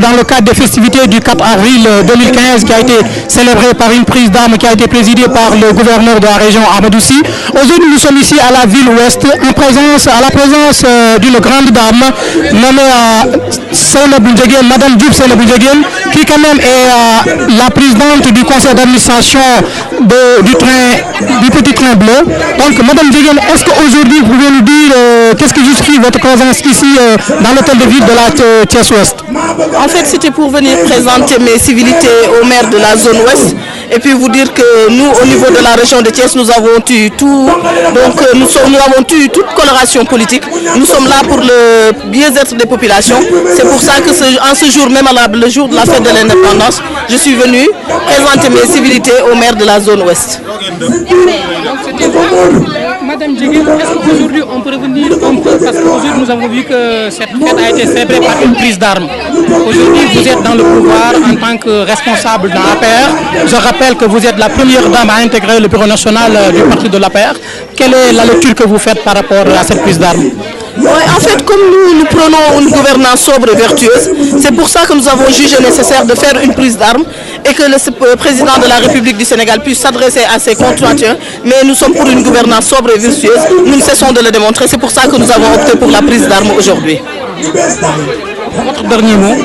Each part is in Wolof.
dans le cadre des festivités du 4 avril 2015 qui a été célébrée par une prise d'armes qui a été présidée par le gouverneur de la région Ahmadoussi. Aujourd'hui, nous sommes ici à la ville ouest à la présence d'une grande dame nommée Madame Diouf Seynabou, qui quand même est la présidente du conseil d'administration du petit train bleu. Donc Madame Djeguen, est-ce qu'aujourd'hui vous pouvez nous dire qu'est-ce qui justifie votre présence ici dans l'hôtel de ville de la Thiès-Ouest? En fait, c'était pour venir présenter mes civilités au maire de la zone ouest et puis vous dire que nous, au niveau de la région de Thiès, nous avons eu tout, donc nous avons eu toute coloration politique. Nous sommes là pour le bien-être des populations. C'est pour ça que en ce jour même, le jour de la fête de l'indépendance, je suis venue présenter mes civilités au maire de la zone ouest. Madame Djeguen, est-ce qu'aujourd'hui on peut revenir un peu, parce qu'aujourd'hui nous avons vu que cette fête a été célébrée par une prise d'armes. Aujourd'hui vous êtes dans le pouvoir en tant que responsable de l'APR. Je rappelle que vous êtes la première dame à intégrer le bureau national du parti de l'APR. Quelle est la lecture que vous faites par rapport à cette prise d'armes? Oui, en fait, comme nous prenons une gouvernance sobre et vertueuse, c'est pour ça que nous avons jugé nécessaire de faire une prise d'armes et que le président de la République du Sénégal puisse s'adresser à ses concitoyens. Mais nous sommes pour une gouvernance sobre et vertueuse. Nous ne cessons de le démontrer. C'est pour ça que nous avons opté pour la prise d'armes aujourd'hui. Votre dernier mot?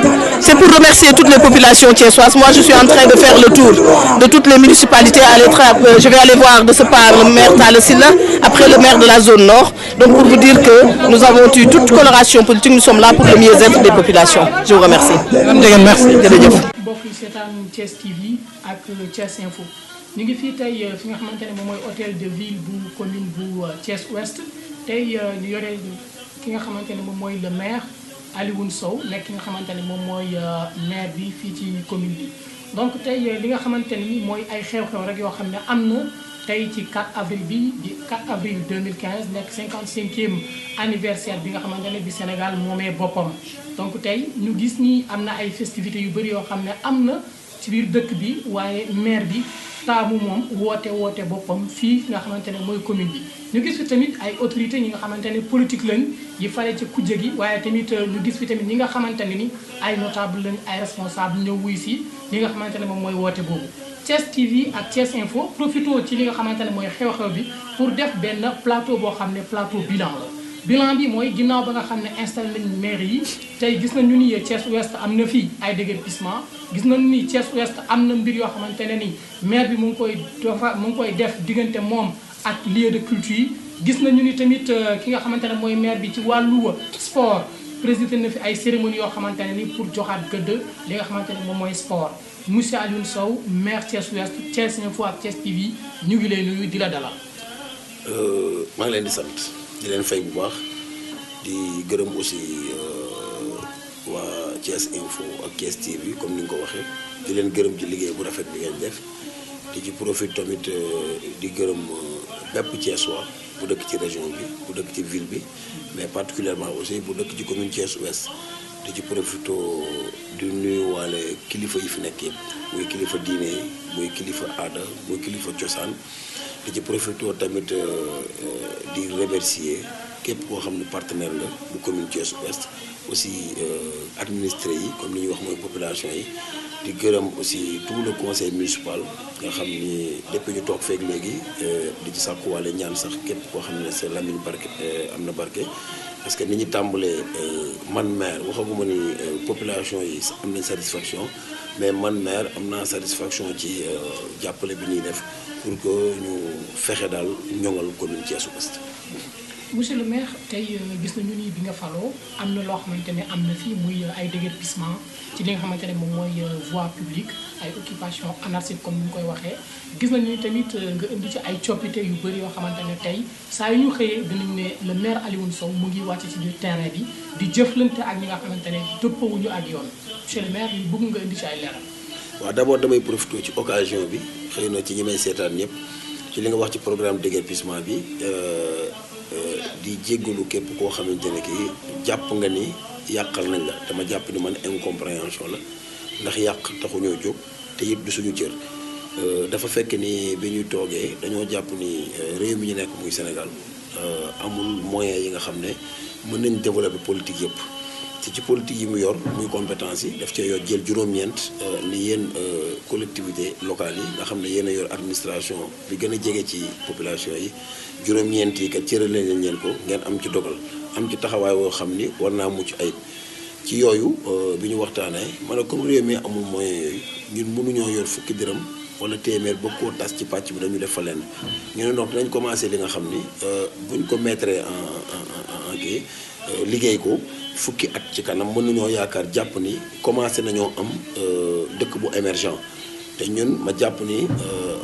C'est pour remercier toutes les populations thiessoises. Moi, je suis en train de faire le tour de toutes les municipalités. Je vais aller voir de ce pas le maire Talla Sylla, après le maire de la zone nord. Donc pour vous dire que nous avons eu toute coloration politique, nous sommes là pour le mieux-être des populations. Je vous remercie. Merci. Mbokk yi seetaan Thiès TV ak Thiès Info ñu ngi fii tey fi nga xamante ne moom mooy hôtel de ville bu commune bu Thiès Ouest tey ñu yore ki nga xamante ne moom mooy le maire Alioune Sow nekk ki nga xamante ne moom mooy maire bi fii ci commune bi. Donc tey li nga xamante ni mooy ay xew-xew rek yoo xam ne am na tey ci 4 avril bi di 4 avril 2015 nekk 55e anniversaire bi nga xamante ne bi Sénégal moomee boppam. Donc tey ñu gis ni am na ay festivités yu bëri yoo xam ne am na ci biir dëkk bi waaye maire bi taamu moom woote boppam fii nga xamante ne mooy commune bi. ñu gis fi tamit ay autorités ñi nga xamante ne politique lañ yi fare ci kujje gi waaye tamit ñu gis fi tamit ñi nga xamante ne ni ay notable lañ ay responsable ñëw wuy si li nga xamante ne moom mooy woote boobu. Thiès TV ak Thiès Info profito ci li nga xamante ne mooy xew-xew bi pour def benn plateau boo xam ne plateau bilan la. Bilan bi mooy ginnaaw ba nga xam ne installé nañ maire yi tey gis nañu ni Thiès Ouest am na fii ay déguerpissement gis nañu ni Thiès Ouest am na mbir yoo xamante ne ni maire bi mu ngi koy def diggante moom ak lieu de culture yi. Gis nañu ni tamit ki nga xamante ne mooy maire bi ci wàllu sport présidé na fi ay cérémonie yoo xamante ne ni pour joxaat gëdd li nga xamante ne moom mooy sport. Monsieur Alioune Sow maire Thiès Ouest Thiès Info ak Thiès TV ñu ngi lay nuyu di la dalal. maa ngi leen di sant di leen fay bu baax di gërëm aussi waa Thiès Info ak Thiès TV comme ni nga ko waxee di leen gërëm ci liggéey bu rafet bi ngeen def di ci profit tamit di gërëm bépp Thiessois bu dëkk ci région bi bu dëkk ci ville bi mais particulièrement aussi bu dëkk ci commune Thiès Ouest di ci profito di nuyu waale kilifa yi fi nekk yëpp muy kilifa diine yi muy kilifa aada muy kilifa cosaan di ci profito tamit di remercier képp koo xam ne partenaire la bu commune Thiès Ouest aussi administré yi comme ni ñuy wax mooy population yi di gërëm aussi tout le conseil municipal nga xam ni depuis ñu toog feeg léegi di ci sàkkuwaale ñaan sax képp koo xam ne c'est Lamine barke am na barke parce que ni ñu tàmbalee man maire waxaguma ni population yi am nañ satisfaction mais man maire am naa satisfaction ci jàppale bi ñuy def pour que ñu fexe daal ñoŋal commune Thiès Ouest. Monsieur le maire tey gis nañu ni bi nga faloo am na loo xamante ne am na fii muy ay déguerpissement ci li nga xamante ne moom mooy voie publique ay occupation anarchique comme ni ñu koy waxee gis nañu ni tamit nga indi ci ay coppite yu bëri yoo xamante ne tey saa yu ñu xëyee dinañ ne le maire Alioune Sow mu ngi wàcc ci biir terrain bi di jëflante ak ñi nga xamante ne dëppawuñu ak yoon monsieur le maire ñu bëgg nga indi ci ay leeral. waaw d'abord damay profité ci occasion bi xëy na ci ñi may seetaan ñëpp ci li nga wax ci programme déguerpissement bi di jéggalu képp koo xamante ne kii jàpp nga ni yàqal nañ la dama jàpp ni man incompréhension la ndax yàq taxuñoo jóg te it du suñu cër dafa fekk ni bi ñuy toogee dañoo jàpp ni réew mi ñu nekk muy Sénégal amul moyen yi nga xam ne mën nañ développer politique yëpp ci politique yi mu yor muy compétence yi daf cee yor jël juróom-ñeent ni yéen collectivité locale yi nga xam ne yéen a yor administration bi gën a jege ci population yi juróom-ñeent yi kat cërale leen leen ko ngeen am ci dogal am ci taxawaay woo xam ni war naa mucc ayib ci yooyu bi ñu waxtaanee ma ne comme réew mi amul moyen yooyu ñun mënuñoo yor fukki dërëm wala téeméer ba koo tas ci pàcc bi dañu def fa leen ñu ne donc dinañ commencé li nga xam ni buñ ko mettre en kii liggéey ko fukki at ci kanam mën nañoo yaakaar jàpp ni commencé nañoo am dëkk bu émergent te ñun ma jàpp ni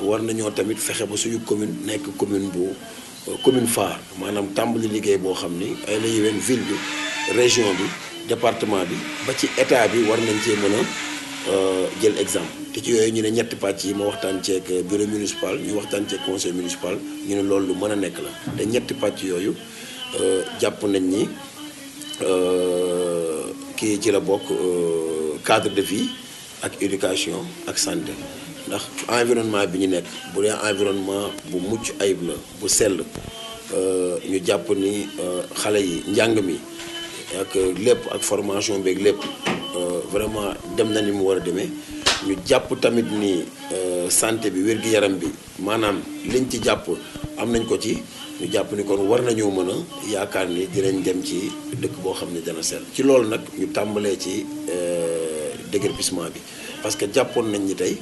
war nañoo tamit fexe ba suñu commune nekk commune phare maanaam tàmbali liggéey boo xam ni ay la yéwén ville bi région bi département bi ba ci état bi war nañ cee mën a jël exemple te ci yooyu ñu ne ñetti pàcc yi ma waxtaan ceeg bureau municipal ñu waxtaan ceeg conseil municipal ñu ne loolu lu mën a nekk la te ñetti pàcc yooyu jàpp nañ ni kii ci la bokk cadre de vie ak éducation ak santé ndax environnement bi ñu nekk bu dee environnement bu mucc ayib la bu sell ñu jàpp ni xale yi njàng mi ak lépp ak formation beeg lépp vraiment dem na ni mu war a demee ñu jàpp tamit ni santé bi wér-gi-yaram bi maanaam liñ ci jàpp am nañ ko ci ñu jàpp ni kon war nañoo mën a yaakaar ni dinañ dem ci dëkk boo xam ne dana sell ci loolu nag ñu tàmbalee ci déguerpissement bi parce que jàppoon nañ ni tey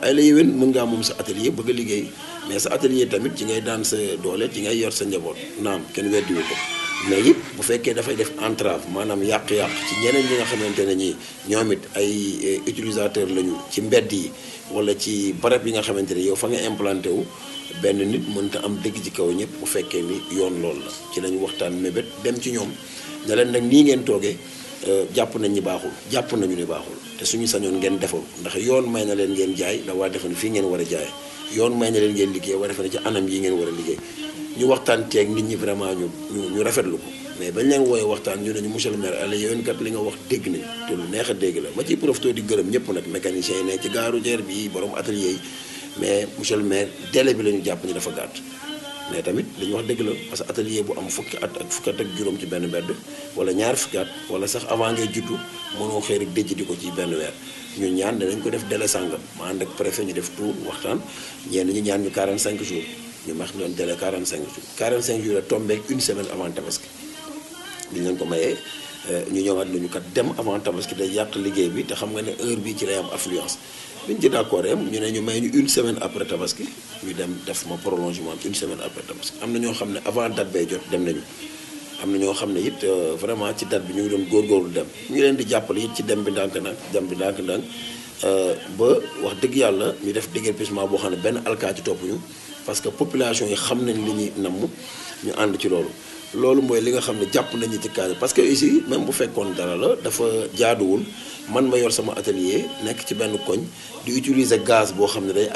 ay la yéwén mën ngaa moom sa atelier bëgg a liggéey mais sa atelier tamit ci ngay daan sa doole ci ngay yor sa njaboot naam kenn weddiwu ko mais it bu fekkee dafay def entrave maanaam yàq-yàq ci ñeneen ñi nga xamante ne ñi ñoom it ay utilisateur lañu ci mbedd yi wala ci barab yi nga xamante ne yow fa nga implanté wu benn nit mënta am dëgg ci kaw ñëpp bu fekkee ni yoon loolu la ci lañu waxtaan mébét dem ci ñoom ne leen nag nii ngeen toogee jàpp nañ ni baaxul jàpp nañu ni baaxul te suñu sañoon ngeen defal ndax yoon may na leen ngeen jaay da waa defe ne fii ngeen war a jaay yoon may na leen ngeen liggéey waa defe ne ci anam yi ngeen war a liggéey ñu waxtaan teeg nit ñi vraiment ñu rafetlu ko mais bañ leen wooyee waxtaan ñu ne ñu monsieur le maire ala yéen kat li nga wax dégg nañ te lu neex a dégg la ma ciy profité di gërëm ñëpp nag mécaniciens yi ne ci gaaru jeer bi borom atelier yi mais monsieur le maire délai bi la ñu jàpp ni dafa gàtt mais tamit li ñu wax dëgg la parce que atelier bu am fukki at ak juróom ci benn mbedd wala ñaar fukki at wala sax avant ngay juddu mënoo xëy rek déjj di ko ci benn weer ñu ñaan danañ ko def délai sàngam ma ànd ak préfet ñu def tout waxtaan ñenn ñi ñaan ñu 45 jours ñu max doon délai 45 jours 45 jours la tombé une semaine avant tabaski bi ñu leen ko mayee ñu ñëwaat nañu kat dem avant tabaski day yàq liggéey bi te xam nga ne heure bii ci lay am affluence bi ñu ci d'accord ñu ne ñu may ñu une semaine après tabaski ñu dem def ma prolongement une semaine après tabaski am na ñoo xam ne avant date bay jot dem nañu am na ñoo xam ne it vraiment ci date bi ñu ngi doon góorgóorlu dem ñu ngi leen di jàppale it ci dem bi ndànk-ndànk ba wax dëgg yàlla ñu def déguerpissement boo xam ne benn alkaati topp ñu parce que population yi xam nañ li ñuy namm ñu ànd ci loolu mooy li nga xam ne jàpp nañu ci cadre parce que ici même bu fekkoon dara la dafa jaaduwul man ma yor sama atelier nekk ci benn koñ di utiliser gaz boo xam ne day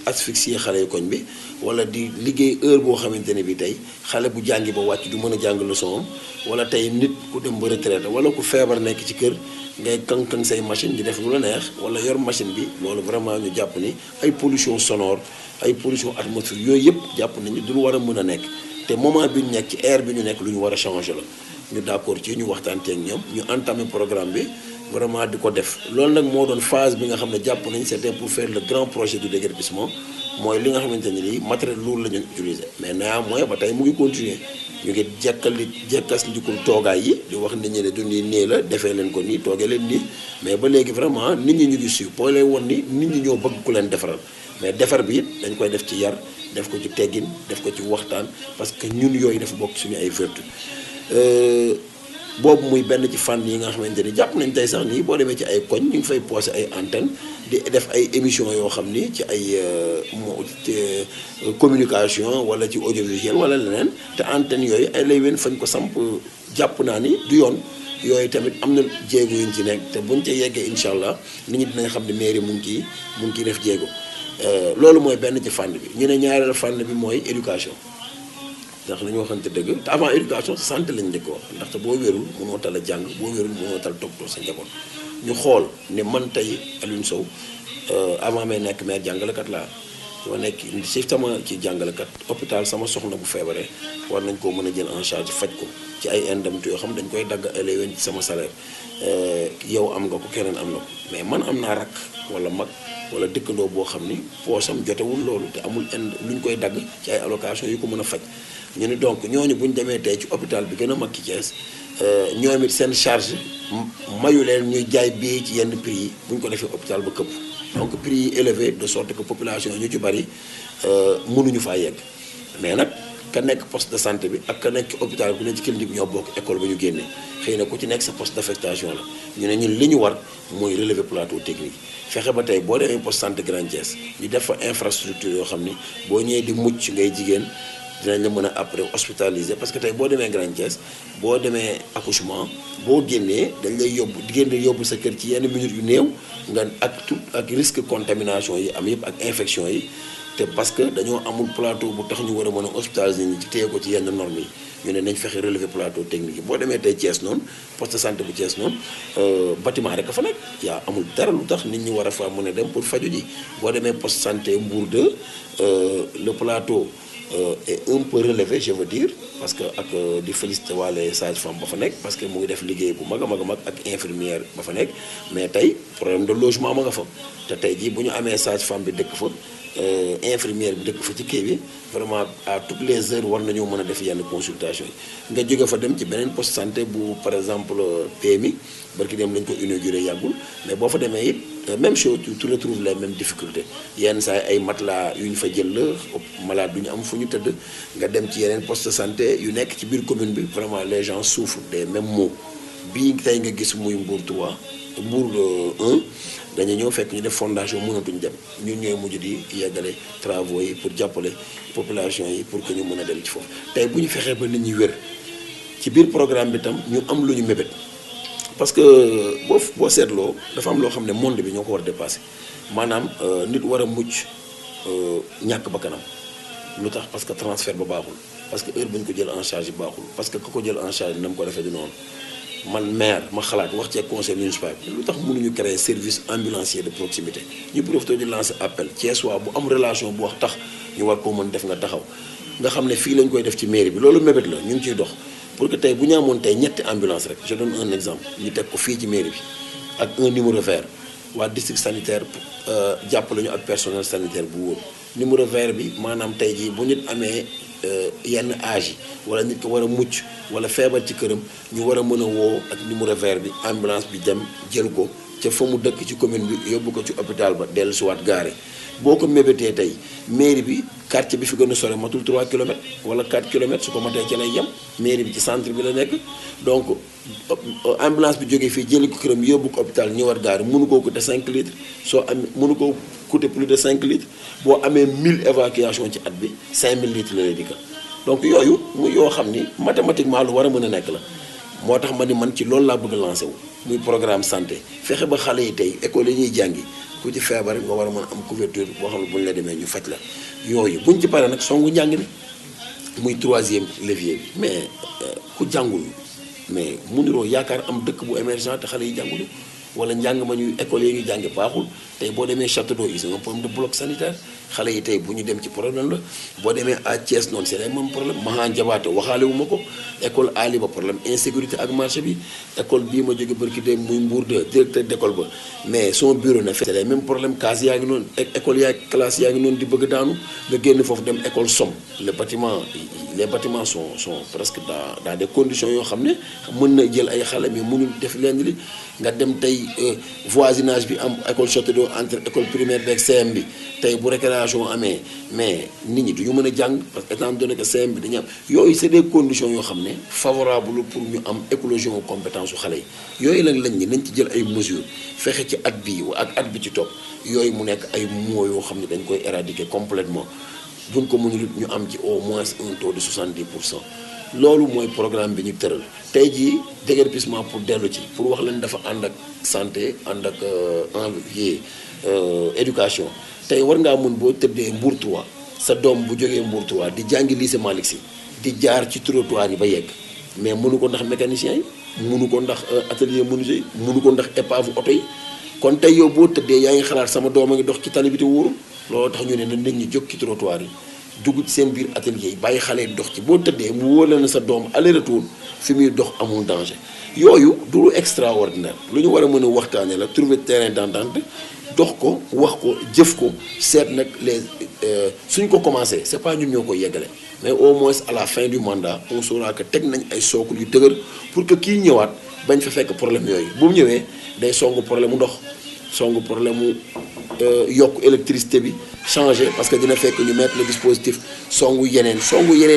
asphyxier xale yu koñ bi wala di liggéey heure boo xamante ne bi tey xale bu jàngi ba wàcc du mën a jàng leçon am wala tey nit ku dem ba retraité wala ku feebar nekk ci kër ngay kan say machine di def lu la neex wala yor machine bi loolu vraiment ñu jàpp ni ay pollution sonore ay pollution atmosphérique yooyu yëpp jàpp nañu du lu war a mën a nekk te moment bi ñu nekk ci air bi ñu nekk lu ñu war a changer la ñu d'accord ci ñu waxtaanee ak ñoom ñu entamé programme bi vraiment di ko def loolu nag moo doon phase bi nga xam ne jàpp nañ c'était pour faire le grand projet du déguerpissement mooy li nga xamante ne lii matériel lourd la ñu utiliser mais néanmoins ba tey mu ngi continuer ñu ngi jekkas njukul toogaay yi di wax nit ñi ne du nii la defee leen ko nii toogee leen nii mais ba léegi vraiment nit ñi ñu ngi suivre boo lay won ni nit ñi ñoo bëgg ku leen defaral mais defar bi it dañ koy def ci yar def ko ci teggin def ko ci waxtaan parce que ñun yooyu dafa bokk suñu ay vertu boobu muy benn ci fànn yi nga xamante ni jàpp nañ tey sax nii boo demee ci ay koñ ñu ngi fay posé ay antenne di def ay émission yoo xam ni ci ay communication wala ci audiovisuel wala leneen te antenne yooyu ay lay wen fañ ko samp jàpp naa ni du yoon yooyu tamit am na jéego yuñ ci nekk te buñ ca yeggee incha allah nit ñi dinañ xam ne mairie mu ngi ciy def jéego loolu mooy benn ci fànn bi ñu ne ñaareelu fànn bi mooy éducation ndax nañu waxante dëgg te avant éducation santé lañ njëkk wax ndaxte boo wérul mënoo tal a jàng boo wérul mënoo tal toppatoo sa njaboot ñu xool ne man tey Alioune Sow avant may nekk maire jàngalekat laa dama nekk ci sama ci jàngalekat hôpital sama soxna bu feebaree war nañ koo mën a jël en charge faj ko ci ay indemnités yoo xam dañ koy dagg élewen ci sama salaire yow am nga ko keneen am na ko mais man am naa rakk wala mag wala dëkkandoo boo xam ni poosam jotewul loolu te amul lu ñu koy dagg ci ay allocation yu ko mën a faj ñu ni donc ñooñu bu ñu demee tey ci hôpital bi gën a mag ci Thiès ñoom it seen charge mayu leen ñuy jaay billet ci yenn prix yi bu ñu ko defee hôpital ba këpp donc prix yi élevé de sorte que population ñu ci bari mënuñu faa yegg mais nag ka nekk poste de santé bi ak ka nekk hôpital bi ne ci clinique bi ñoo bokk école ba ñu génnee xëy na ku ci nekk sa poste d'affectation la ñu ne ñun li ñu war mooy relever plateau technique fexe ba tey boo demee poste santé Grand Thiès ñu def fa infrastructure yoo xam ni boo ñëwee di mucc ngay jigéen dinañ la mën a après hospitaliser parce que tey boo demee Grand Thiès boo demee accouchement boo génnee dañ lay yóbbu diggante yóbbu sa kër ci yenn minutes yu néew nga ak risque contamination yi am yëpp ak infection yi te parce que dañoo amul plateau bu tax ñu war a mën a hospitaliser ñi ci téye ko ci yenn normes yi ñu ne nañ fexe relever plateau technique yi boo demee tey Thiès noonu poste de santé bu Thiès noonu bâtiment rek a fa nekk yaa amul dara lu tax nit ñi war a fa mën a dem pour faju ji boo demee poste santé Mbour 2 le plateau est un peu relevé je veux dire parce que ak di félicité waale sage-femme ba fa nekk parce que mu ngi def liggéey bu mag a mag a mag ak infirmière ba fa nekk mais tey problème de logement ma nga fa te tey jii bu ñu amee sage-femme bi dëkk fa infirmière bi dëkk fa ci kii bi vraiment à toutes les heures war nañoo mën a def yenn consultation yi nga jóge fa dem ci beneen poste santé bu par exemple PMI barki dem lañ ko inauguré yàggul mais boo fa demee it même chose tu retrouves les mêmes difficultés yenn saa ay matelas yu ñu fa jël la malade du ñu am fu ñu tëdd nga dem ci yeneen poste de santé yu nekk ci biir commune bi vraiment les gens souffrent des mêmes maux bii tey nga gis muy Mbour 3 Mbour 1 dañu ñëw fekk ñu def fondation mënatuñu dem ñun ñooy mujj di yeggale travaux yi pour jàppale population yi pour que ñu mën a dem ci foofu tey bu ñu fexee ba nit ñi wér ci biir programme bi tam ñu am lu ñu mébét parce que boo seetloo dafa am loo xam ne monde bi ñoo ko war a dépasser maanaam nit war a mucc ñàkk ba kanam lu tax parce que transfert ba baaxul parce que heure bu ñu ko jël en charge baaxul parce que ku ko jël en charge na mu ko defee du noonu man maire ma xalaat wax ci conseil municipal bi lu tax mënuñu créer service ambulancier de proximité ñu profité di lancer appel Thiès waa bu am relation bu wax tax ñu war koo mën def nga taxaw nga xam ne fii lañ koy def ci mairie bi loolu mébét la ñu ngi ciy dox pour que tey bu ñu amoon tey ñetti ambulance rek je donne un exemple ñu teg ko fii ci mairie bi ak un numéro vert waa district sanitaire jàppale ñu ak personnel sanitaire bu wóor numéro vert bi maanaam tey jii bu nit amee yenn âge yi wala nit ko war a mucc wala feebar ci këram ñu war a mën a woo ak numéro vert bi ambulance bi dem jël ko ca fa mu dëkk ci commune bi yóbbu ko ci hôpital ba dellu siwaat gaare boo ko mébétee tey mairie bi quartier bi fi gën a sore matul 3 kilomètres wala 4 kilomètres su ko matee ci lay yem mairie bi ci centre bi la nekk donc ambulance bi jógee fii jëli ko këram yóbbu ko hôpital ñëwaat gaare mënu koo coûter 5 litres soo amee mënu koo coûter plus de 5 litres boo amee 1000 évacuation ci at bi 5000 litres la lay dikkal donc yooyu mu yoo xam ni mathématiquement lu war a mën a nekk la moo tax ma ni man ci loolu laa bëgg a lancé wu muy programme santé fexe ba xale yi tey école yi ñuy jàngi ku ci feebar nga war a mën a am couverture boo xam ne bu ñu la demee ñu faj la yooyu buñ ci paree nag songu njàng mi muy 3e levier bi mais ku jàngul mais mënuloo yaakaar am dëkk bu émergent te xale yi jàngulu wala njàng ma ñuy école yi ñuy jàngi baaxul tey boo demee Château d'Eau ils ont un problème de bloc sanitaire xale yi tey bu ñu dem ci problème la boo demee à Thiès noonu c'est le même problème Mahan Jabaate waxaale wu ma ko école Ali ba problème insécurité ak marché bi école bii ma jóge barki dem muy Mbour 2 directeur d'école ba mais son bureau na c'est le même problème case yaa ngi noonu école yaa classe yaa ngi noonu di bëgg daanu nga génn foofu dem école Somme les bâtiments sont presque dans des conditions yoo xam ne mën na jël ay xale mais mënul def leen li nga dem tey voisinage bi am école Château d'Eau entre école primaire beeg CM bi tey bu récréation amee mais nit ñi du ñu mën a jàng parce que étant donné que CM bi dañu am yooyu c'est des conditions yoo xam ne favorable pour ñu am éclosion compétence su xale yi yooyu lañ ñi nañ ci jël ay mesures fexe ci at bii ak at bi ci topp yooyu mu nekk ay mots yoo xam ne dañ koy éradiquer complètement buñ ko mënul ñu am ci au moins un taux de 70%. loolu mooy programme bi ñu tëral tey jii déguerpissement pour dellu ci pour wax leen dafa ànd ak santé ànd ak éducation tey war ngaa mën boo tëddee Mbour 3 sa doom bu jógee Mbour 3 di jàngi lycée Malick Sy di jaar ci trottoir yi ba yegg mais mënu ko ndax mécanicien yi mënu ko ndax atelier menuisier yi mënu ko ndax épave oto yi kon tey yow boo tëddee yaa ngi xalaat sama doom a ngi dox ci tali bi te wóoru loolu tax ñu ne na nit ñi jóg ci trottoir yi dugg ci seen biir atelier yi bàyyi xale yi dox ci boo tëddee mu wóor la na sa doom aller retour fi muy dox amul danger yooyu du lu extraordinaire lu ñu war a mën a waxtaanee la trouver terrain d'entente dox ko wax ko jëf ko seet nag les suñ ko commencé c'est pas ñun ñoo koy yeggale mais au moins à la fin du mandat on saura que teg nañ ay socle yu dëgër pour que kii ñëwaat bañ fa fekk problème yooyu bu mu ñëwee day songu problème mu ndox songu problème mu yokk électricité bi changer parce que dina fekk ñu mettre le dispositif songu yeneen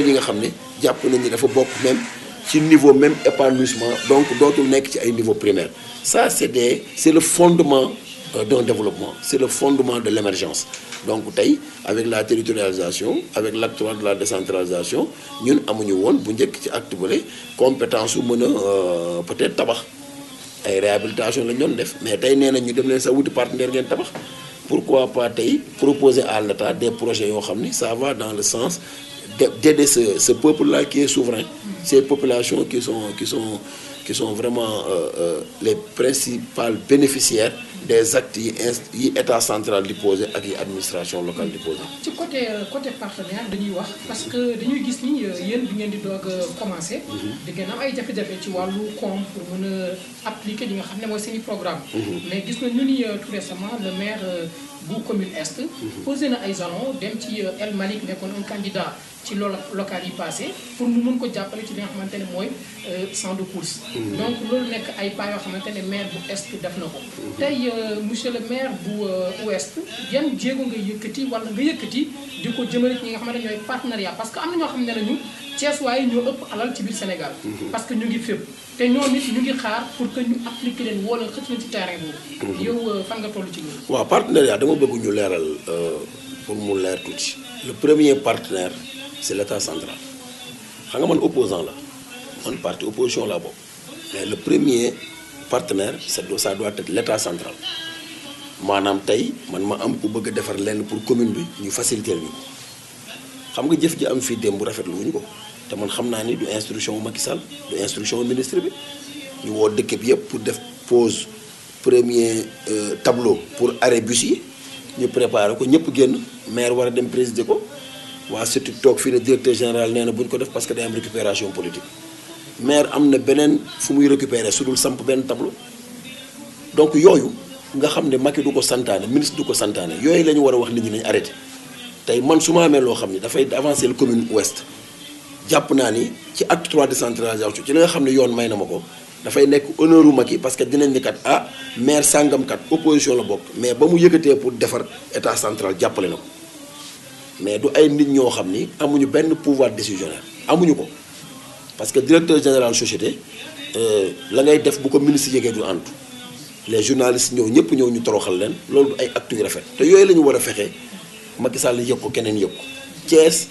yi nga xam ne jàpp nañ ni dafa bokk même ci niveau même épanouissement donc dootul nekk ci ay niveau primaire ça c'est le fondement d'un développement c'est le fondement de l'émergence donc tey avec la territorialisation avec l'acte 3 de la décentralisation ñun amuñu woon bu njëkk ci acte bële compétence su mën a peut-être tabax ay réhabilitation lañ doon def mais tey nee nañ ñu dem leen sa wuti partenaire ngeen tabax pourquoi pas tey proposer à l'État des projets yoo xam ni ça va dans le sens d'aider ce peuple-là qui est souverain ces populations qui sont vraiment les principales bénéficiaires des actes yi état central di posé ak yi administration locale di posé. ci côté partenaire dañuy wax parce que dañuy gis ni yéen bi ngeen di doog a commencé. di ngeen am ay jafe-jafe ci wàllu koom pour mën a appliquer li nga xam ne mooy seen i programme mais gis nañu ni tout récemment le maire bu commune Est. posé na ay jalons dem ci El Malick nekkoon un candidat ci local yi passé pour mu mën ko jàppale ci li nga xamante ne mooy champ de course. donc loolu nekk ay pas yoo xamante ne maire bu Est def na ko. tey monsieur le maire bu Ouest yan jéego nga yëkkati wala nga yëkkati di ko jëmale ci ñi nga xamante ne ñooy partenariat parce que am na ñoo xam ne nañu Thiès waaye ñoo ëpp alal ci biir Sénégal. parce que ñu ngi fépp te ñoom it ñu ngi xaar pour que ñu appliquer leen wala xëcc leen ci terrain boobu. yow fan nga toll ci loolu. waaw partenariat dama bëgg ñu leeral pour mu leer tuuti le premier partenaire c'est l'état central xam nga man opposant la man parti opposition laa bokk mais le premier partenaire ça doit être l'état central maanaam tey man ma am ku bëgg a defar lenn pour commune bi ñu faciliter ñu xam nga jëf ji am fii démb bu rafetlu wuñu ko te man xam naa ni du instruction Macky Sall du instruction ministre bi ñu woo dëkk bi yëpp pour def pose premier tableau pour arrêt bus yi ñu préparer ko ñëpp génn maire war a dem présider ko waa surtout toog fii ne directeur général nee na bu ñu ko def parce que day am récupération politique maire am na beneen fu muy récupérer su dul samp benn tableau donc yooyu nga xam ne Macky du ko santaane ministre du ko santaane yooyu la ñu war a wax nit ñi nañ arrêté tey man su ma amee loo xam ne dafay avancer le commune ouest jàpp naa ni ci acte 3 décentralisation ci li nga xam ne yoon may na ma ko dafay nekk honneur u Macky parce que dinañ ni kat ah maire sàngam kat opposition la bokk mais ba mu yëkkatee pour defar état central jàppale na ko mais du ay nit ñoo xam ni amuñu benn pouvoir décisionnaire amuñu ko parce que directeur général société la ngay def bu ko ministre yégee du antu les journalistes ñëw ñëpp ñëw ñu toroxal leen loolu du ay actes yu rafet te yooyu la ñu war a fexe Macky Sall yëg ko keneen yëg ko Thiès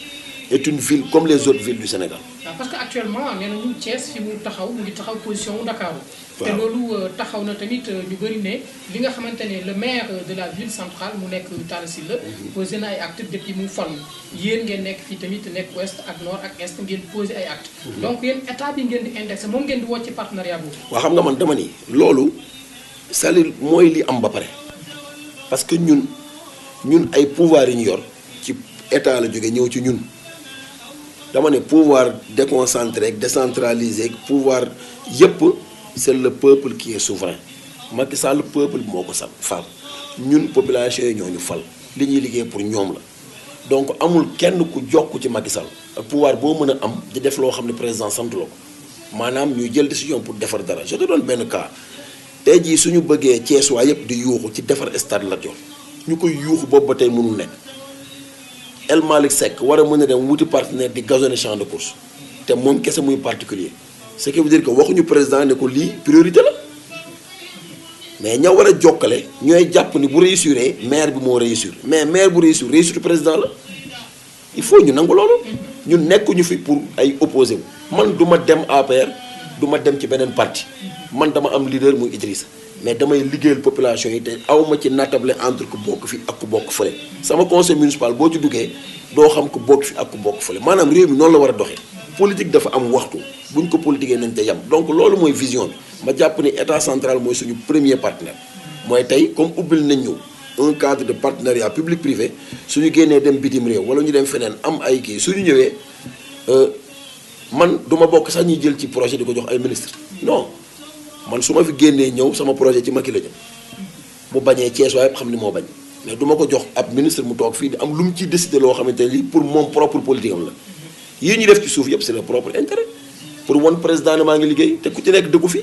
est une ville comme les autres villes du Sénégal. waaw parce que actuellement nee nañu Thiès fi mu ngi taxaw position wu Dakar. te loolu taxaw na tamit ñu bëri ne li nga xamante ne le maire de la ville centrale mu nekk Talla Sylla posé na ay actes depuis mu fal yéen ngeen nekk fii tamit nekk ouest ak nord ak est ngeen posé ay actes. donc yéen état bi ngeen di indexé moom ngeen di woo ci partenariat boobu. waaw xam nga man dama ni loolu c'est-à-dire mooy li am ba pare parce que ñun ay pouvoir yi ñu yor ci état la jóge ñëw ci ñun. dama ne pouvoir déconcentré ak décentralisé pouvoir yëpp c'est le peuple qui est souverain Macky Sall le peuple bi moo ko fal ñun population yi ñoo ñu fal li ñuy liggéey pour ñoom la donc amul kenn ku jokk ci Macky Sall ak pouvoir boo mën a am di def loo xam ne président sant la ko maanaam ñuy jël décision pour defar dara je te donne benn cas tey jii suñu bëggee Thiès waa yëpp di yuuxu ci defar stade Lat Dior ñu koy yuuxu boobu ba tey mënul nekk El Malick Seck war a mën a dem wuti partenaire di gazonner champ de course te moom kese muy particulier ce qui veut dire que waxuñu président ne ko lii priorité la mais ña war a jokkale ñooy jàpp ni bu réussir maire bi moo réussir mais maire bu réussir président la il faut ñu nangu loolu ñun nekkuñu fi pour ay opposé wu man du ma dem APR du ma dem ci beneen parti man dama am leader muy Idrissa mais damay liggéeyal population yi te awma ci natable entre ku bokk fi ak ku bokk fële sama conseil municipal boo ci duggee doo xam ku bokk fi ak ku bokk fële maanaam réew mi noonu la war a doxee politique dafa am waxtu buñ ko politiquee nañ te yam donc loolu mooy vision bi ma jàpp ni état central mooy suñu premier partenaire mooy tey comme ubbil nañ ñu un cadre de partenariat public privé suñu génnee dem bitim réew wala ñu dem feneen am ay kii suñu ñëwee man duma bokk sax ñuy jël ci projet di ko jox ay ministre non man su ma fi génnee ñëw sama projet ci Macky la jëm bu bañee Thiès waaye xam ni moo bañ mais duma ko jox ab ministre mu toog fii di am lu mu ciy décider loo xamante ne lii pour moom propre politique am la yii ñu def ci suuf yëpp c'est le propre intérêt pour wan président ne maa ngi liggéey te ku ci nekk dëggu fi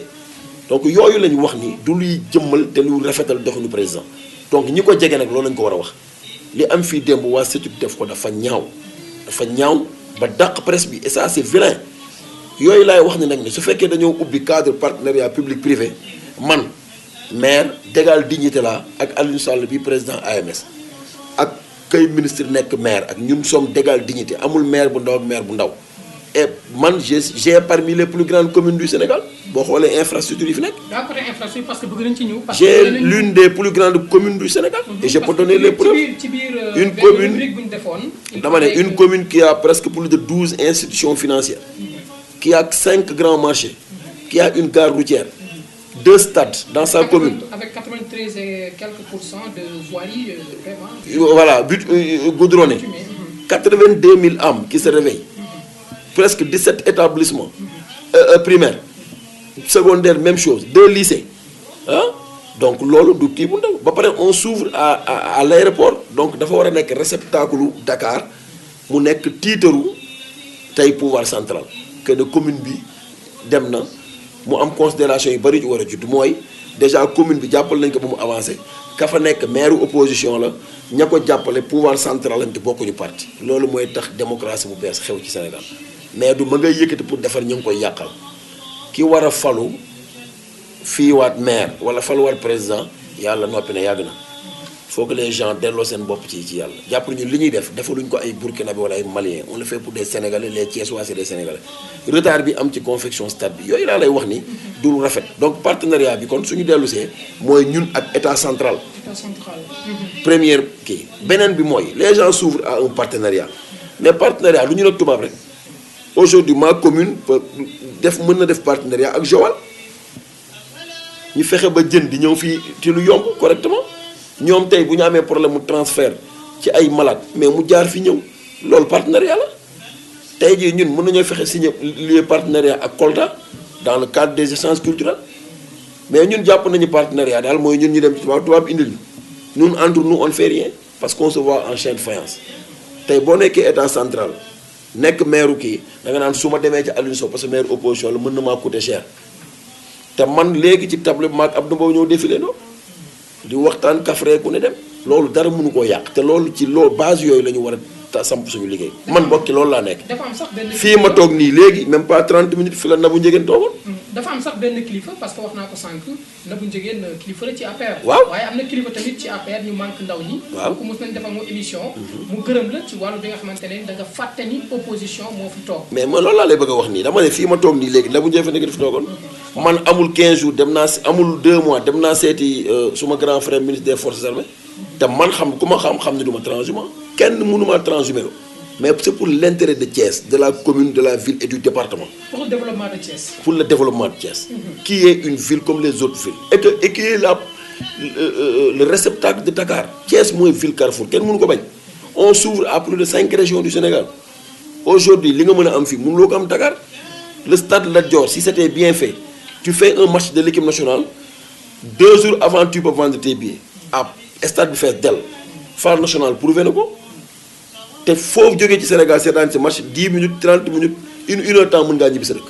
donc yooyu lañu wax ni du luy jëmmal te lu rafetal doxinu président donc ñi ko jege nag loolu lañu ko war a wax li am fii démb waa CETUD def ko dafa ñaaw ba dàq presse bi et ça c'est vilain yooyu laay wax ne nag ne su fekkee dañoo ubbi cadre partenariat public privé man maire d'égale dignité la ak Aliou Sall bi président AMS ak kay ministre nekk maire ak ñun sommes d'égale dignité amul maire bu ndaw ak maire bu ndaw et man j'ai parmi les plus grandes communes du Sénégal boo xoolee infrastructure yi fi nekk. daa côté infrastructure parce que bëgg nañ ci ñëw. j'ai l'une des plus grandes communes du Sénégal. Et je peux donner les preuves. Une commune dama ne une commune qui a presque plus de 12 institutions financières. Qui a 5 grands marchés. Qui a une gare routière. 2 stades dans sa commune. Avec 93 et quelques pourcents de voiries vraiment. Voilà, goudronné. 82 000 âmes qui se réveillent. Presque 17 établissements primaires. Secondaire, même chose. 2 lycées. Hein? Donc, lolo du kii bu ndaw ba pare on s'ouvre à l'aéroport. Donc, dafa war a nekk réceptacle Dakar mu nekk tiitaru tey pouvoir central. Que de commune bi dem na mu am considération yu bari yu war a judd mooy déjà commune bi jàppal nañ ko ba mu avancé ka fa nekk maire opposition la ña ko jàppale pouvoir central lañ te bokkuñu parti loolu mooy tax démocratie bu bees xew ci Sénégal mais du ma ngay yëkkati pour defar ñu ngi koy yàqal ki war a falu fii waat maire wala faluwaat président yàlla noppi na yàgg na faut que les gens delloo seen bopp ci yàlla jàpp ñu li ñuy def defaluñ ko ay Burkinabé wala ay Maliens on le fait pour des Sénégalais les Thiessois c'est des Sénégalais retard bi am ci confection stade bi yooyu laa lay wax ni du lu rafet donc partenariat bi kon suñu dellusee mooy ñun ak état central. État central. Première kii beneen bi mooy les gens s'ouvrent à un partenariat mais partenariat lu ñu nag tubaab rek aujourd'hui ma commune mën na def partenariat ak Joal ñu fexe ba jën di ñëw fii ci lu yomb correctement. ñoom tey bu ñu amee problème mu transfert ci ay malade mais mu jaar fi ñëw loolu partenariat la tey jii ñun mën nañoo fexe signer lié partenariat ak Kolda dans le cadre des échanges culturels mais ñun jàpp nañu partenariat daal mooy ñun ñu dem ci tubaab indil ñu ñun entre nous on ne fait rien parce qu'on se voit en chaîne de faïence tey boo nekkee état central nekk maire kii da nga naan su ma demee ci Aliou Sow parce que maire opposition la mën na maa coûter cher te man léegi ci table bi maag Abdou Mbow ñëw défilé doo di waxtaan kafree ku ne dem loolu dara mënu koo yàq te loolu ci loolu base yooyu la ñu war a samp suñu liggéey man bokk ci loolu laa nekk. dafa am sax benn fii ma toog nii léegi même pas 30 minutes fi la Nabou Ndiéguène toogoon. dafa am sax benn kilifa parce que wax naa ko sànq Nabou Ndiéguène kilifa la ci APR. waaw waaye am na kilifa tamit ci APR ñu manque ndaw ñi. waaw ku mos nañ defal mu émission. mu gërëm la ci wàllu bi nga xamante ne da nga fàtte ni opposition moo fi toog. mais man loolu laa lay bëgg a wax nii dama ne fii ma toog nii léegi Nabou Ndiéguène fi toogoon. man amul 15 jours dem naa amul 2 mois dem naa seeti suma grand frère ministre des forces armées te man xam ku ma xam ne du ma transhumant kenn mënuma transhumé mais c'est pour l'intérêt de Thiès de la commune de la ville et du département. Pour le développement de Thiès. Pour le développement de Thiès. Qui est une ville comme les autres villes et qui est le réceptacle de Dakar. Thiès mooy ville Carrefour kenn mënu ko bañ. On s'ouvre à plus de 5 régions du Sénégal. Aujourd'hui li nga mën a am fii mënuloo ko am Dakar le stade Lat Dior si c'était bien fait tu fais un match de l'équipe nationale 2 jours avant tu peux vendre tes billets ah stade bi fees dell phare national prouvé na ko. te foofu jógee ci Sénégal seetaan si match 10 minutes 30 minutes une heure temps mën ngaa ñibbi sa dëkk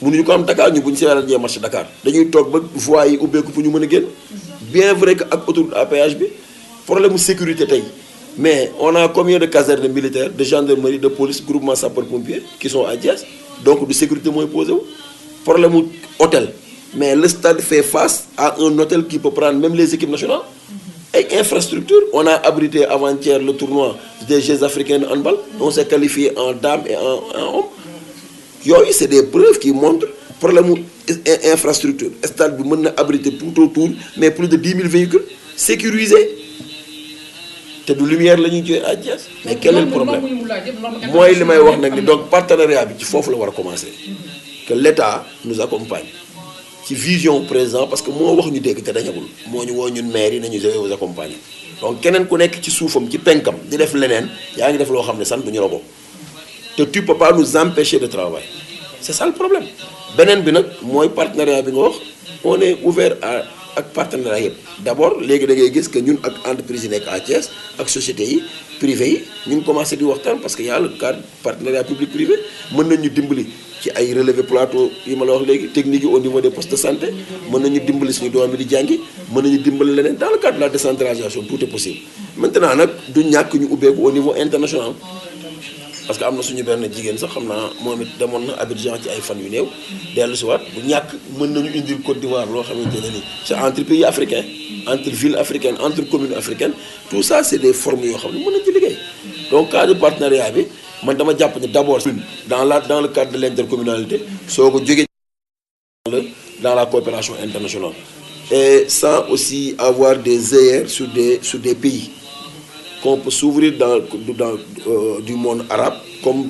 mënuñu ko am Dakar ñu bu ñu seetaan match Dakar dañuy toog ba voies yi ubbeeku pour ñu mën a génn bien vrai que ak autoroute à péage bi problème mu sécurité tey mais on a combien de casernes militaires de gendarmerie de police groupement sapeurs-pompiers qui sont à Thiès donc du sécurité mooy posé wu problème mu hôtel mais le stade fait face à un hôtel qui peut prendre même les équipes nationales. Et infrastructure, on a abrité avant-hier le tournoi des Jeux africains de handball. On s'est qualifié en dames et en hommes. C'est des preuves qui montrent le problème infrastructure. Le stade peut abriter tout autour, mais plus de 10 000 véhicules sécurisés. C'est de lumière à Thiès. Mais quel est le problème? Moi, je vais donc partenariat, il faut commencer. Que l'État nous accompagne. ci vision président parce que moo wax ñu dégg te dañagul moo ñu woo ñun maire yi nañu je vais vous accompagner donc keneen ku nekk ci suufam ci penkam di def leneen yaa ngi def loo xam ne sant ñu la ko te tu peux pas nous empêcher de travailler c'est ça le problème beneen bi nag mooy partenariat bi nga wax on est ouvert à ak partenariat yëpp d'abord léegi da ngay gis que ñun ak entreprise yi nekk à Thiès ak sociétés yi privées yi ñu ngi commencé di waxtaan parce que y a le cadre partenariat public privé mën nañu dimbali ci ay relevé plateau yi ma la wax léegi technique yi au niveau des postes de santé mën nañu dimbali suñu doom bi di jàngi mën nañu dimbali leneen dans le cadre de la décentralisation tout est possible maintenant nag du ñàkk ñu ubbeeku au niveau international parce que am na suñu benn jigéen sax xam naa moom it demoon na Abidjan ci ay fan yu néew dellu si waat du ñàkk mën nañu indil Côte d'Ivoire loo xamante ne ni c'est entre pays africains entre villes africaines entre communes africaines tout ça c'est des formes yoo xam ne mën nañu ci liggéey donc cadre de partenariat bi man dama jàpp ne d'abord dans le cadre de l'intercommunalité soo ko jógee dans la coopération internationale et sans aussi avoir des œillères sur des pays qu'on peut s'ouvrir du monde arabe comme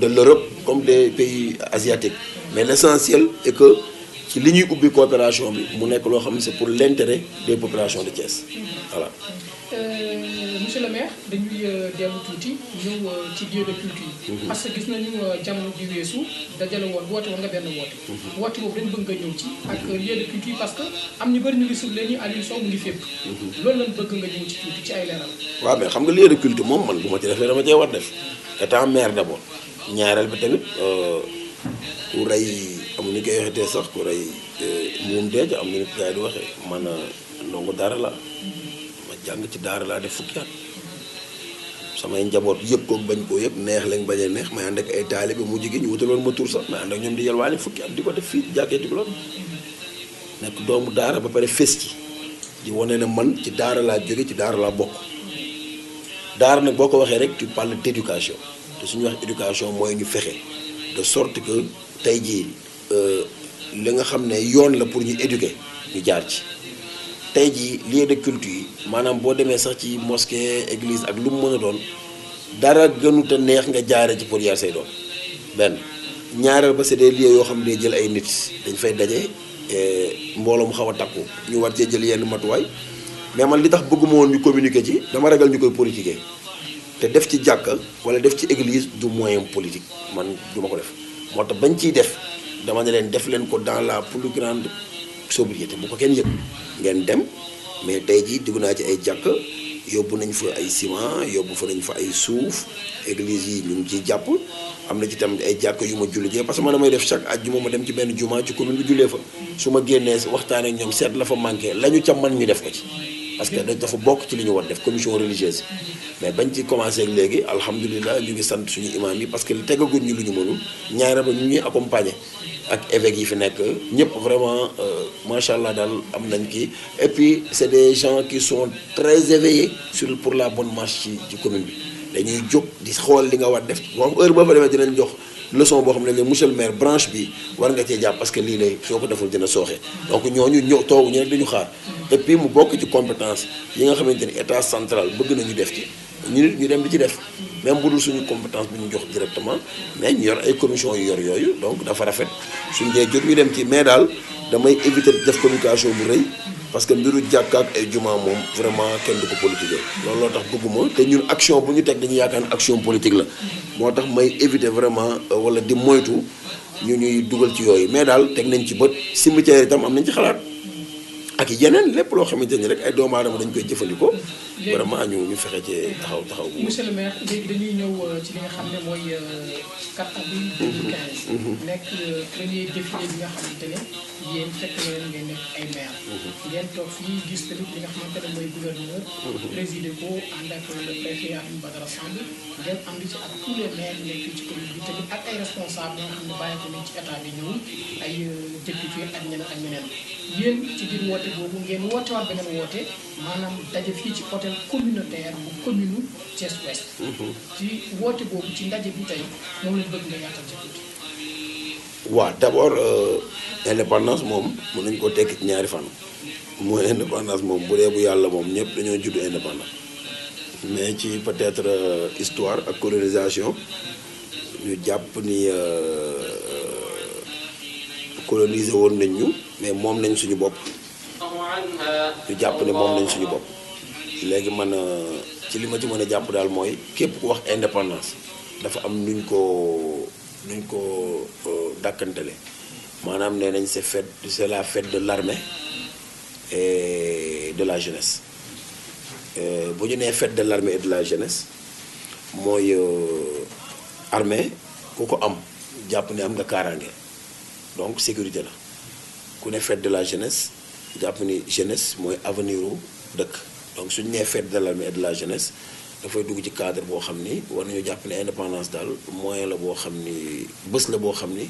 de l'Europe comme des pays asiatiques mais l'essentiel est que ci li ñuy ubbi coopération bi mu nekk loo xam ne c'est pour l'intérêt des populations de Thiès voilà. Monsieur le maire dañuy dellu tuuti ñëw ci lieu de culture parce que gis nañu jamono ji weesu dajale woon woote woon nga benn woote boobu dañ bëgg nga ñëw ci ak lieu de culture parce que am ñu bëri ñu ngi suble ni Aliou Sow mu ngi fépp loolu lañ bëgg nga ñëw ci tuuti ci ay leeral. waaw mais xam nga lieu de culture moom man bu ma ci defee dama cee war def étant maire d'abord ñaareel bi tamit ku rey amuñu koy waxetee sax ku rey moom deej am na nit gars yi di waxee man ndongo daara la ma jàng ci daara laa def fukki at samay njaboot yëpp ko bañ koo yëpp neex lañ bañ a neex may ànd ak ay taalibe mu jigi ñu wutaloon ma tur sax may ànd ak ñoom di yelwaani fukki at di ko def fii jàkkee Tukulóor nekk doomu daara ba pare fes ci di wane ne man ci daara laa jóge ci daara laa bokk daara nag boo ko waxee rek tu parles d'éducation te suñu wax éducation mooy ñu fexe de sorte que tey jii li nga xam ne yoon la pour ñu éduquer ñu jaar ci tey jii lieu de culture yi maanaam boo demee sax ci mosquée église ak lu mu mën a doon dara gënut a neex nga jaare ci pour yar say doom benn ñaareel ba c'est des lieux yoo xam ne jël ay nit dañ fay daje mbooloo mu xaw a takku ñu war cee jël yenn matuwaay mais man li tax bëgguma woon ñu communiquer ci dama ragal ñu koy politiquer te def ci jàkka wala def ci église du moyen politique man du ma ko def moo tax bañ ciy def dama ne leen def leen ko dans la plus grande sobriété bu ko kenn yëg ngeen dem mais tey jii dugg naa ci ay jàkk yóbbu nañ fa ay ciment yóbbu fa nañ fa ay suuf église yi ñu ngi ciy jàpp am na ci tamit ay jàkk yu ma julli jee parce que man damay def chaque àjjuma ma dem ci benn juma ci commune bi jullee fa su ma génnee waxtaan ak ñoom seet la fa manqué la ñu ca man ñu def ko ci parce que dafa bokk ci li ñu war def commission religieuse mais bañ ci commencé ak léegi alhamdulilah ñu ngi sant suñu imam yi parce que tegaguñ ñu lu ñu mënul ñaare ba ñu ñuy accompagner ak évêques yi fi nekk ñëpp vraiment macha allah daal am nañ kii et puis c'est des gens qui sont très éveillés pour la bonne marche ci commune bi dañuy jóg di xool li nga war def moom heure boo fa demee dinañ jox leçon boo xam ne monsieur le maire branche bi war nga cee jàpp parce que lii lay soo ko deful dina sooxee donc ñooñu ñëw tooguñu rek dañu xaar et puis mu bokk ci compétence yi nga xamante ni état central bëgg nañu def ci ñu nit ñu dem di ci def même bu dul suñu compétence bi ñu jox directement mais ñu yor ay commission yu yor yooyu donc dafa rafet suñu dee jot ñu dem ci mais daal damay éviter def communication bu rëy parce que mbiru jàkka ak ay juma moom vraiment kenn du ko politiquer loolu loo tax bëgguma te ñun action bu ñu teg dañuy yaakaar ne action politique la moo tax may éviter vraiment wala di moytu ñu ñuy dugal ci yooyu mais daal teg nañ ci bët cimetière itam am nañ ci xalaat ak yeneen lépp loo xamante ni rek ay doomu aadama dañ koy jëfandikoo vraiment ñu fexe ci taxaw bu monsieur le maire léegi dañuy ñëw ci li nga xam ne mooy 4 avril 2015 nekk premier défilé bi nga xamante ne yéen fekk na leen ngeen nekk ay maire ngeen toog fii gis tamit li nga xamante ne mooy gouverneur présidé ko ànd ak le préfet Alioune Badara Samb ngeen ànd ci ak tous les maires yi nekk ci commune bi tamit ak ay responsables nga xam ne bàyyi ko nañ ci état bi ñëw ay député ak ñeneen yéen ci biir woote boobu ngeen woote waat beneen woote maanaam daje fii ci hôtel communautaire bu commune Thiès Ouest ci woote boobu ci ndaje bi tey moom lañ bëgg nga yaatal ci tuuti. waaw d'abord indépendance moom mën nañu ko tekki ci ñaari fan mooy indépendance moom bu dee bu yàlla moom ñëpp dañoo judd indépendant mais ci peut-être histoire ak colonisation ñu jàpp ni coloniser woon nañ ñu mais moom nañ suñu bopp ñu jàpp ne moom nañ suñu bopp léegi man ci li ma ci mën a jàpp daal mooy képp ku wax indépendance dafa am nuñ ko dàkkantele maanaam nee nañ c'est la fête de l'armée et de la jeunesse bu ñu nee fête de l'armée et de la jeunesse mooy armée ku ko am jàpp ne am nga kaaraange donc sécurité la ku ne fête de la jeunesse jàpp ni jeunesse mooy avenir u dëkk donc suñu nee fête de l'armée et de la jeunesse dafay dugg ci cadre boo xam ni war nañu jàpp ne indépendance daal moyen la boo xam ni bés la boo xam ni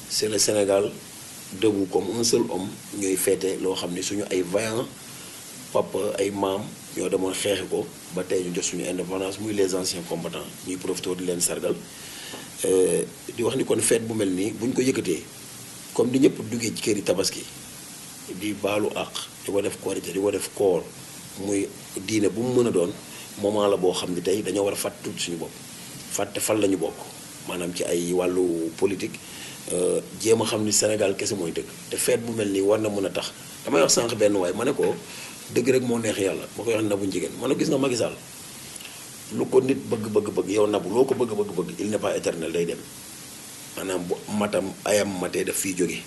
c'est le Sénégal debout comme un seul homme ñooy féete loo xam ni suñu ay vaillant papa ay maam ñoo demoon xeexi ko ba tey ñu jot suñu indépendance muy les anciens combattants ñuy profité di leen sargal di wax ni kon fête bu mel nii bu ñu ko yëkkatee comme ni ñëpp duggee ci kër yi tabaski di baalu àq di ko def korité di ko def koor muy diine bu mu mën a doon moment la boo xam ne tey dañoo war a fàtte tuuti suñu bopp fàtte fan la ñu bokk maanaam ci ay wàllu politique jéem a xam ni Sénégal kese mooy dëgg te fête bu mel nii war na mën a tax damay wax sànq benn waay ma ne ko dëgg rek moo neex yàlla ma koy wax Nabou Njigéen ma ne gis nga Macky Sall lu ko nit bëgg yow Nabou loo ko bëgg il n'est pas éternel day dem maanaam bu matam ayam matee daf fiy jóge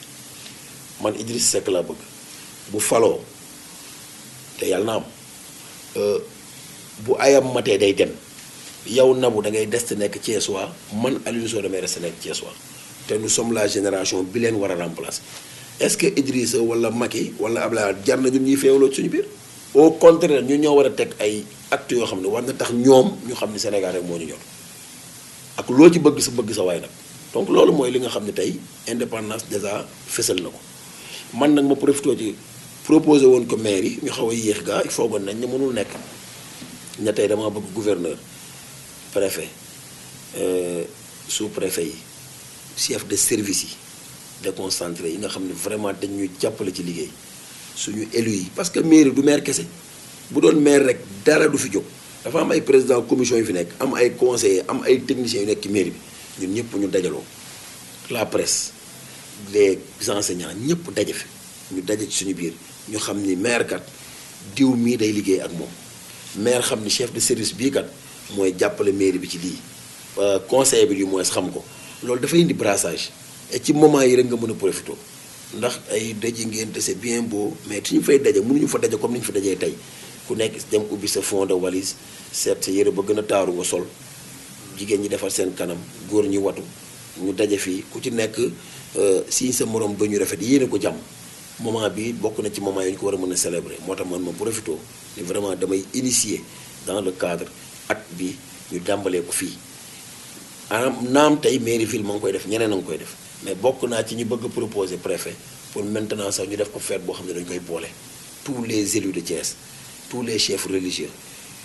man Idriss Seck laa bëgg bu faloo te yàlla na am bu ayam matee day dem yow Nabou da ngay des te nekk Thiessois man Aliou Sow damay reste nekk Thiessois te nous sommes la génération bi leen war a remplacer est-ce que Idrissa wala Macky wala Abdoulaye jar na ñun ñuy feewloo suñu biir au contraire ñun ñoo war a teg ay actes yoo xam ne war na tax ñoom ñu xam ne Sénégal rek moo ñu ñor ak loo ci bëgg sa waay nag donc loolu mooy li nga xam ne tey indépendance déjà fësal na ko man nag ma profité ci proposé woon ko maire yi ñu xaw a yéex gaa il foogoon nañ ne mënul nekk ña tey dama bëgg gouverneur préfet sous-préfet yi chef de service yi déconcentré yi nga xam ne vraiment dañ ñuy jàppale ci liggéey suñu élus yi parce que maire du maire kese bu doon maire rek dara du fi jóg dafa am ay président commission yu fi nekk am ay conseillers am ay techniciens yu nekk ci mairie bi ñun ñëpp ñu dajaloo la presse les enseignants ñëpp daje fi ñu daje ci suñu biir ñu xam ni maire kat diw mii day liggéey ak moom maire xam ni chef de service bii kat mooy jàppale mairie bi ci lii conseiller bi du moins xam ko loolu dafay indi brassage et ci moment yi rek nga mën a profité ndax ay daje ngénte c'est bien beau mais suñu fay daje mënuñu fa daje comme ni ñu fa dajee tey ku nekk dem ubbi sa fond de valise seet sa yére ba gën a taaru nga sol jigéen ñi defar seen kanam góor ñi watu ñu daje fii ku ci nekk si sa morom ba ñu rafet yéene ko jàmm moment bi bokk na ci moment yi ñu ko war a mën a célébrer moo tax man ma profité ni vraiment damay initier dans le cadre at bi ñu dàmbalee ko fii naam tey mairie ville ma ngi koy def ñeneen a ngi koy def mais bokk naa ci ñu bëgg proposer préfet pour maintenant sax ñu def ko fête boo xam ne dañu koy boole tous les élus de Thiès tous les chefs religieux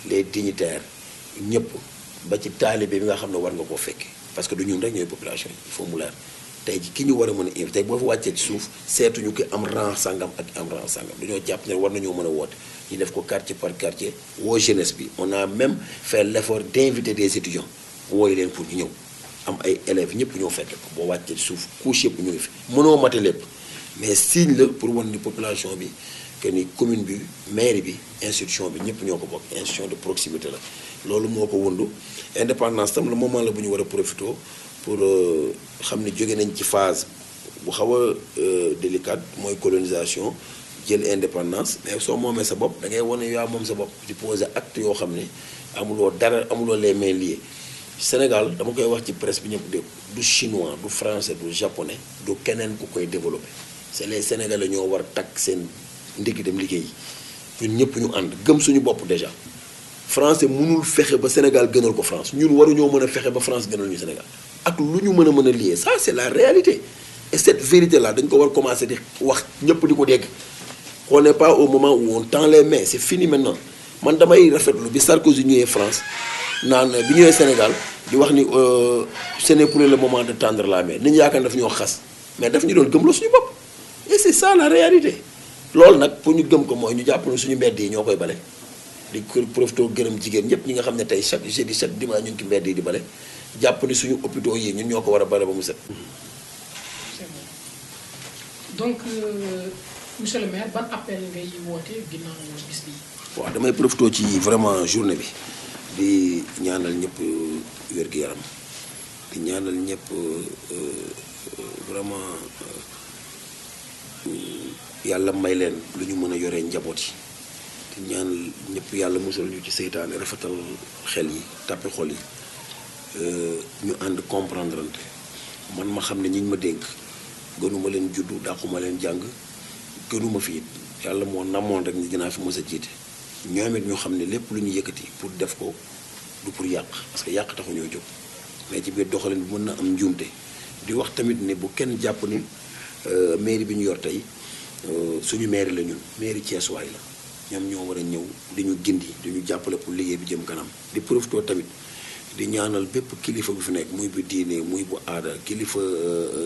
les dignitaires ñëpp ba ci taalibe bi nga xam ne war nga koo fekke parce que du ñun rek ñooy population yi il faut mu leer tey ji ki ñu war a mën a invité tey boo fa wàccee ci suuf seetuñu ko am rang sangam ak am rang sangam dañoo jàpp ne war nañoo mën a woote ñu def ko quartier par quartier woo jeunesse bi on a même fait l'effort d'inviter des étudiants wooyu leen pour ñu ñëw am ay élèves ñëpp ñoo fekke ko boo wàccee ci suuf couche yëpp ñu ngi fi mënoo mate lépp mais signe la pour wan ni population bi que ni commune bi mairie bi institution bi ñëpp ñoo ko bokk institution de proximité la loolu moo ko wundu indépendance tam le moment la bu ñu war a profité pour xam ne jóge nañ ci phase bu xaw a délicate mooy colonisation jël indépendance mais soo moomee sa bopp da ngay wane yaa moom sa bopp di poser acte yoo xam ne amuloo dara amuloo les mains liées Sénégal dama koy wax ci presse bi ñëpp dégg du chinois du français du japonais du keneen ku koy développé c'est les Sénégalais ñoo war takk seen ndigg dem liggéey ñun ñëpp ñu ànd gëm suñu bopp déjà français mënul fexe ba Sénégal gënal ko France ñun waruñoo mën a fexe ba France gënal ñu Sénégal ak lu ñu mën a lier ça c'est la réalité et cette vérité là dañ ko war commencer di wax ñëpp di ko dégg on n'est pas au moment où on tend les mains c'est fini maintenant man damay rafetlu bi Sarkozy ñëwee France naan bi ñëwee Sénégal di wax ni ce n'est plus le moment de tendre la main nit ñi yaakaar daf ñoo xas mais daf ñu doon gëmloo suñu bopp et c'est ça la réalité loolu nag pour ñu gëm ko mooy ñu jàpp ne suñu mbedd yi ñoo koy bale di profité gërëm jigéen ñëpp ñi nga xam ne tey chaque jeudi chaque dimanche ñu ngi ci mbedd yi di bale jàpp ni suñu hôpitaux yi ñun ñoo ko war a bale ba mu set. donc monsieur le maire ban appel ngay woote ginnaaw bis bi. waaw damay profité ci vraiment journée bi di ñaanal ñëpp wér-gu-yaram di ñaanal ñëpp vraiment yàlla may leen lu ñu mën a yoree njaboot yi di ñaanal ñëpp yàlla musal ñu ci seytaane rafetal xel yi tàppi xol yi ñu ànd comprendre man ma xam ne ñi ñu ma dénk gënuma leen juddu dàquma leen jàng gënuma fi it yàlla moo namoon rek ni dinaa fi mës a jiite ñoom it ñu xam ne lépp lu ñu yëkkati pour def ko du pour yàq parce que yàq taxu ñoo jóg mais ci biir doxalin bi mën na am njuumte di wax tamit ne bu kenn jàpp ni mairie bi ñu yor tey suñu mairie la ñun mairie Thiès waay la ñoom ñoo war a ñëw di ñu gindi di ñu jàppale pour liggéey bi jëm kanam di profité tamit di ñaanal bépp kilifa bu fi nekk muy bu diine muy bu aada kilifa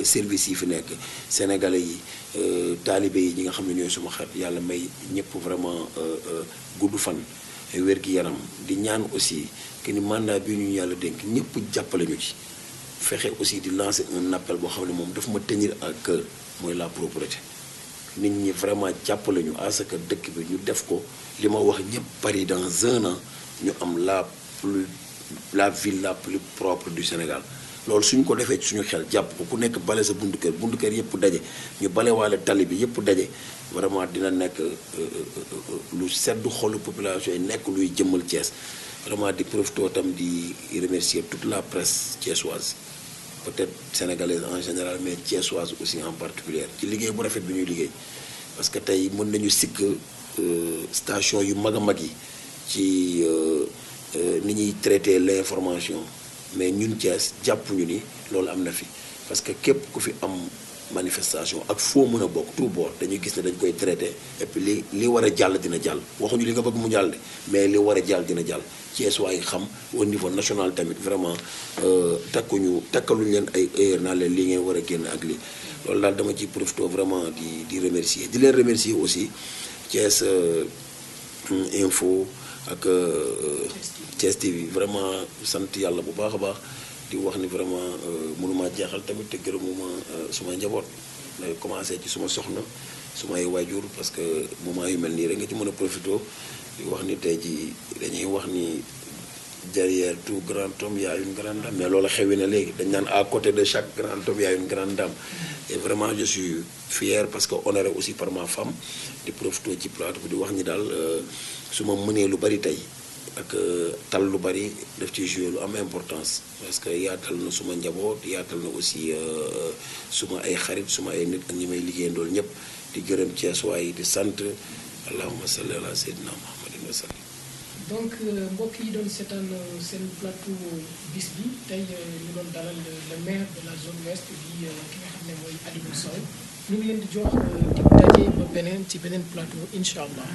service yi fi nekk sénégalais yi taalibe yi ñi nga xam ne ñooy suma xarit yàlla may ñëpp vraiment gudd fan wér gi yaram di ñaan aussi que ni mandat bi ñu yàlla dénk ñëpp jàppale ñu ci fexe aussi di lancer un appel boo xam ne moom daf ma tenir à cœur mooy la propreté nit ñi vraiment jàppale ñu à ce que dëkk bi ñu def ko li ma wax ñëpp Paris dans 1 an ñu am la ville la plus propre du Sénégal loolu suñ ko defee ci suñu xel jàpp ko ku nekk bale sa buntu kër yëpp daje ñu balewaale tali bi yëpp daje vraiment dina nekk lu seddu xolu population yi nekk luy jëmmal Thiès vraiment di profité tam di remercier toute la presse thiessoise peut-être sénégalaise en général mais thiessoise aussi en particulier ci liggéey bu rafet bi ñuy liggéey parce que tey mën nañu sikk station yu mag a mag yi ci ni ñuy traiter l'information mais ñun Thiès jàpp ñu ni loolu am na fi parce que képp ku fi am manifestation ak foo mën a bokk tout bord dañuy gis ne dañ koy traiter et puis li war a jàll dina jàll waxuñu li nga bëgg mu jàll de mais li war a jàll dina jàll Thiès waaye xam au niveau national tamit vraiment takkaluñu leen ay heure naa leen lii ngeen war a génn ak lii loolu daal dama ciy profité vraiment di remercier di leen remercier aussi Thiès Info ak Thiès TV vraiment sant yàlla bu baax a baax di wax ni vraiment mënuma jeexal tamit te gërëmuma suma njaboot day commencé ci suma soxna sumay waajur parce que moment yu mel nii rek nga ci mën a profité di wax ni tey ji dañuy wax ni derrière tout grand homme y a une grande dame mais loolu xewi na léegi dañ naan à côté de chaque grand homme y a une grande dame et vraiment je suis fier parce que honoré aussi par ma femme di profité ci plateau bi di wax ni daal su ma mënee lu bari tey ak tal lu bari daf ci jouer lu am importance parce que yaatal na suma njaboot yaatal na aussi suma ay xarit suma ay nit ak ñi may liggéeyandool ñëpp di gërëm Thiès waaye di sant allahumma salli ala sayyidina muhammadin wa sallim. donc mbokk yi doon seetaan seen plateau bis bi tey ñu doon dalal le maire de la zone ouest bi ki nga xam ne mooy Hadjibou Sow ñu ngi leen di jox dig daje ba beneen ci beneen plateau incha allah.